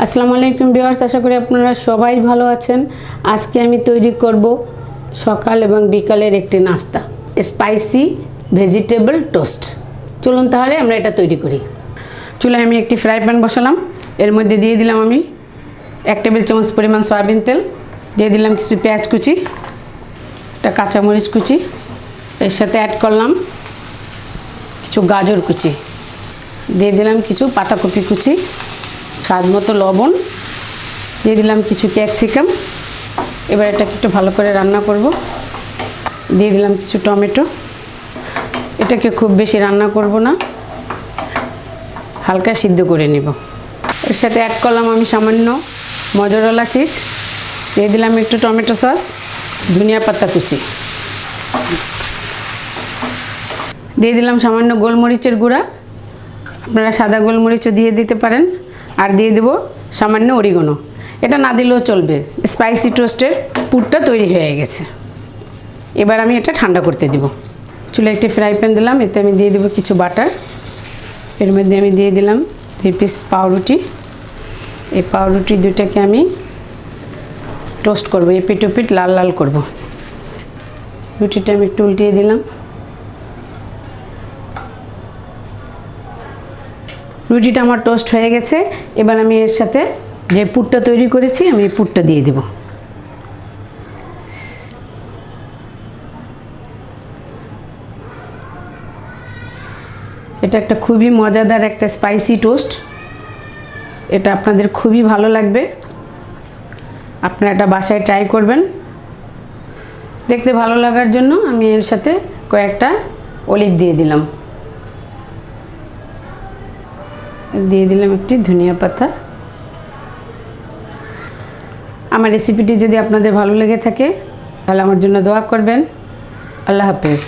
আসসালামু আলাইকুম ভিউয়ার্স, আশা করি আপনারা সবাই ভালো আছেন। আজকে আমি তৈরি করব সকাল এবং বিকালের একটি নাস্তা, স্পাইসি ভেজিটেবল টোস্ট। চলুন তাহলে আমরা এটা তৈরি করি। চুলায় আমি একটি ফ্রাই প্যান বসালাম। এর মধ্যে দিয়ে দিলাম আমি 1 টেবিল চামচ পরিমাণ সয়াবিন তেল, দিয়ে দিলাম কিছু পেঁয়াজ কুচি, একটা কাঁচামরিচ কুচি, এর সাথে অ্যাড করলাম কিছু গাজর কুচি, দিয়ে দিলাম কিছু পাতাকপি কুচি, স্বাদ মতো লবণ, দিয়ে দিলাম কিছু ক্যাপসিকাম। এবার এটাকে একটু ভালো করে রান্না করব। দিয়ে দিলাম কিছু টমেটো। এটাকে খুব বেশি রান্না করব না, হালকা সিদ্ধ করে নেব। এর সাথে অ্যাড করলাম আমি সামান্য মজরেলা চিজ, দিয়ে দিলাম একটু টমেটো সস, ধনিয়া পাতা কুচি, দিয়ে দিলাম সামান্য গোলমরিচের গুঁড়া, আপনারা সাদা গোলমরিচও দিয়ে দিতে পারেন, আর দিয়ে দেবো সামান্য অরিগানো। এটা না দিলেও চলবে। স্পাইসি টোস্টের পুরটা তৈরি হয়ে গেছে। এবার আমি এটা ঠান্ডা করতে দেব। চুলে একটি ফ্রাই প্যান দিলাম, এতে আমি দিয়ে দেবো কিছু বাটার। এর মধ্যে আমি দিয়ে দিলাম 2 পিস পাউরুটি। এই পাউরুটি দুটাকে আমি টোস্ট করব, এপিট ওপিট লাল লাল করব। রুটিটা আমি একটু উল্টিয়ে দিলাম। রুটিটা আমার টোস্ট হয়ে গেছে। এবার আমি এর সাথে যে পুরটা তৈরি করেছি আমি এই পুরটা দিয়ে দেব। এটা একটা খুবই মজাদার একটা স্পাইসি টোস্ট। এটা আপনাদের খুবই ভালো লাগবে। আপনারা এটা বাসায় ট্রাই করবেন। দেখতে ভালো লাগার জন্য আমি এর সাথে কয়েকটা অলিভ দিয়ে দিলাম, দিয়ে দিলাম একটি ধনিয়া পাতা। আমার রেসিপিটি যদি আপনাদের ভালো লেগে থাকে তাহলে আমার জন্য দোয়া করবেন। আল্লাহ হাফেজ।